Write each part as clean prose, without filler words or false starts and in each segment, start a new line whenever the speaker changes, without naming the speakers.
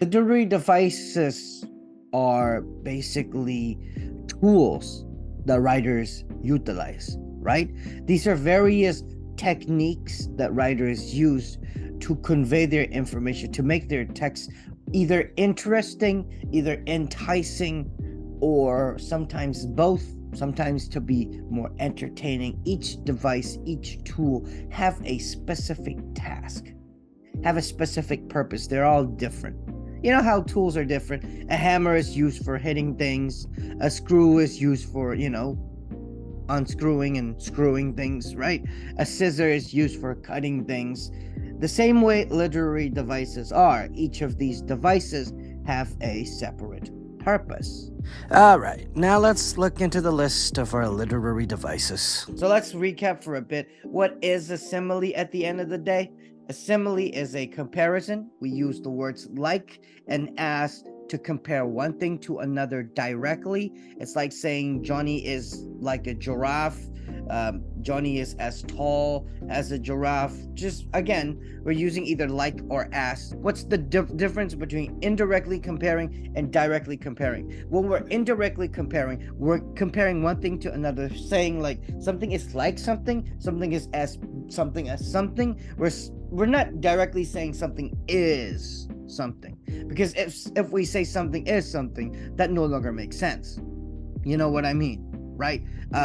Literary devices are basically tools that writers utilize, right? These are various techniques that writers use to convey their information, to make their text either interesting, either enticing, or sometimes both, sometimes to be more entertaining. Each device, each tool have a specific task, have a specific purpose. They're all different. You know how tools are different. A hammer is used for hitting things, a screw is used for, unscrewing and screwing things, right? A scissor is used for cutting things. The same way literary devices are. Each of these devices have a separate purpose.
Alright, now let's look into the list of our literary devices.
So let's recap for a bit. What is a simile at the end of the day? A simile is a comparison. We use the words like and as to compare one thing to another directly. It's like saying Johnny is like a giraffe. Johnny is as tall as a giraffe. Just again, we're using either like or as. What's the difference between indirectly comparing and directly comparing? When we're indirectly comparing, we're comparing one thing to another, saying like something is like something, something is as something as something. We're not directly saying something is something, because if we say something is something, that no longer makes sense. You know what I mean, right?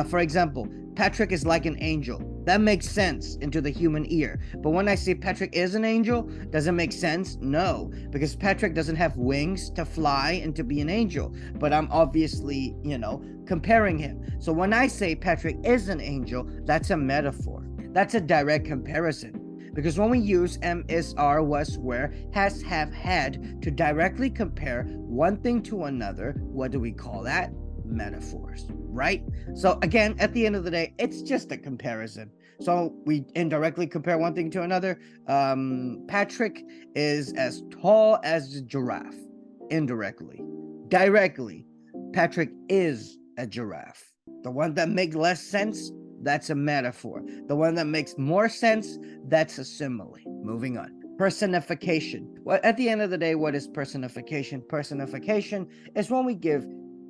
For example, Patrick is like an angel. That makes sense into the human ear. But when I say Patrick is an angel, does it make sense? No, because Patrick doesn't have wings to fly and to be an angel. But I'm obviously, comparing him. So when I say Patrick is an angel, that's a metaphor. That's a direct comparison. Because when we use am, is, are, was, were, has, have, had to directly compare one thing to another, what do we call that? Metaphors, right? So again, at the end of the day, it's just a comparison. So we indirectly compare one thing to another. Patrick is as tall as a giraffe. Indirectly. Directly, Patrick is a giraffe. The one that makes less sense, that's a metaphor. The one that makes more sense, that's a simile. Moving on. Personification. Well, at the end of the day, what is personification? Personification is when we give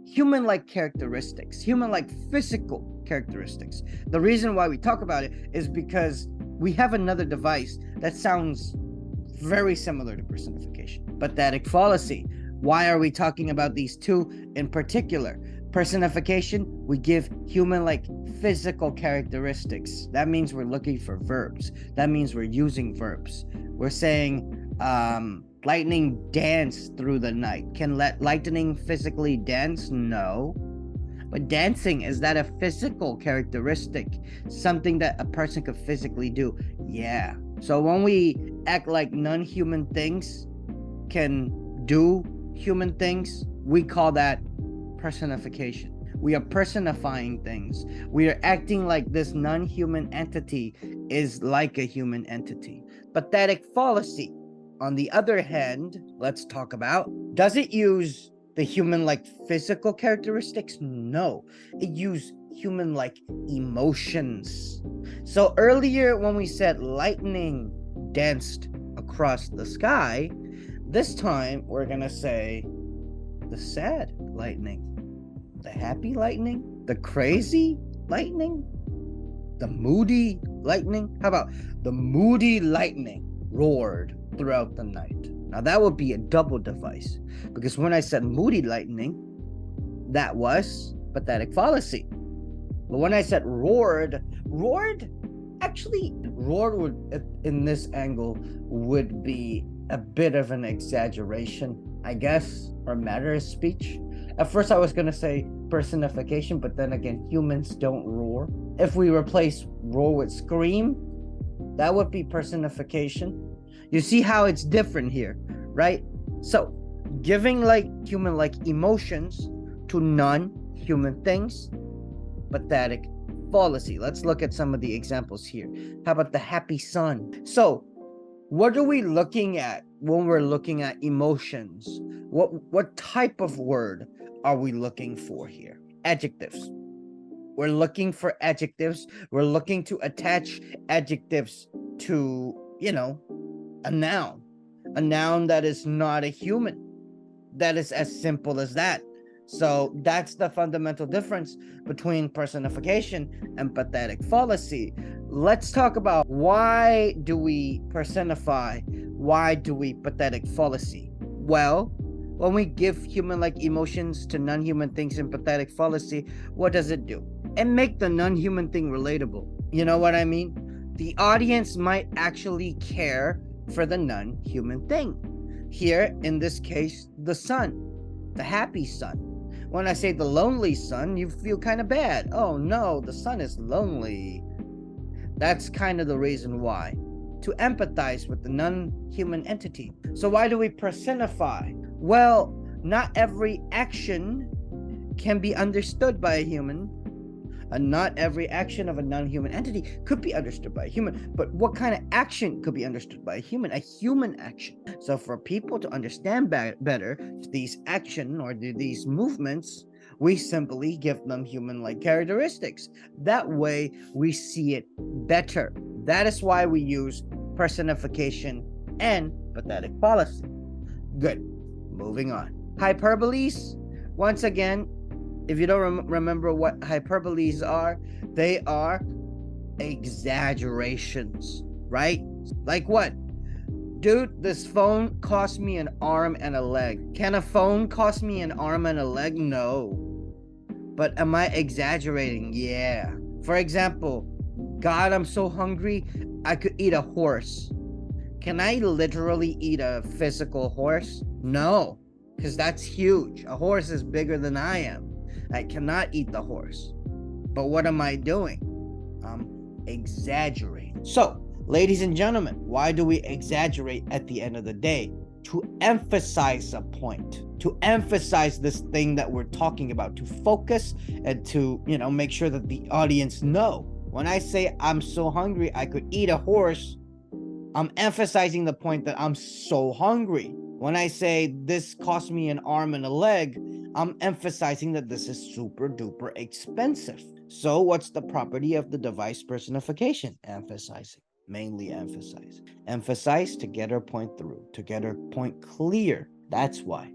human-like characteristics, human-like physical characteristics. The reason why we talk about it is because we have another device that sounds very similar to personification. Pathetic fallacy. Why are we talking about these two in particular? Personification, we give human-like physical characteristics. That means we're looking for verbs. That means we're using verbs. We're saying, lightning dance through the night. Can lightning physically dance? No. But dancing, is that a physical characteristic? Something that a person could physically do? Yeah. So when we act like non-human things can do human things, we call that personification. We are personifying things. We are acting like this non-human entity is like a human entity. Pathetic fallacy. On the other hand, let's talk about, does it use the human-like physical characteristics? No. It uses human-like emotions. So earlier when we said lightning danced across the sky, this time we're gonna say the sad lightning, the happy lightning, the crazy lightning, the moody lightning. How about the moody lightning roared throughout the night? Now that would be a double device, because when I said moody lightning, that was pathetic fallacy. But when I said roared, actually, roared would, in this angle, would be a bit of an exaggeration, I guess, or matter of speech. At first I was gonna say personification, but then again, humans don't roar. If we replace roar with scream, that would be personification. You see how it's different here, right? So giving like human-like emotions to non-human things, pathetic fallacy. Let's look at some of the examples here. How about the happy sun? So what are we looking at when we're looking at emotions? What type of word are we looking for here? Adjectives. We're looking for adjectives. We're looking to attach adjectives to, a noun. a noun that is not a human. That is as simple as that. So that's the fundamental difference between personification and pathetic fallacy. Let's talk about, why do we personify? Why do we pathetic fallacy? Well, when we give human-like emotions to non-human things in pathetic fallacy, what does it do? It makes the non-human thing relatable. You know what I mean? The audience might actually care for the non-human thing. Here, in this case, the sun, the happy sun. When I say the lonely sun, you feel kind of bad. Oh no, the sun is lonely. That's kind of the reason why. To empathize with the non-human entity. So why do we personify? Well, not every action can be understood by a human, and not every action of a non-human entity could be understood by a human. But what kind of action could be understood by a human? A human action. So for people to understand better these action or these movements, we simply give them human-like characteristics. That way we see it better. That is why we use personification and pathetic fallacy. Good. Moving on. Hyperboles. Once again, if you don't remember what hyperboles are, they are exaggerations, right? Like what? Dude, this phone cost me an arm and a leg. Can a phone cost me an arm and a leg? No. But am I exaggerating? Yeah. For example, God, I'm so hungry, I could eat a horse. Can I literally eat a physical horse? No, because that's huge. A horse is bigger than I am. I cannot eat the horse. But what am I doing? I'm exaggerating. So, ladies and gentlemen, why do we exaggerate at the end of the day? To emphasize a point, to emphasize this thing that we're talking about, to focus and to, make sure that the audience know. When I say I'm so hungry, I could eat a horse, I'm emphasizing the point that I'm so hungry. When I say this cost me an arm and a leg, I'm emphasizing that this is super duper expensive. So what's the property of the device personification? Emphasizing, mainly emphasize. Emphasize to get her point through, to get her point clear. That's why.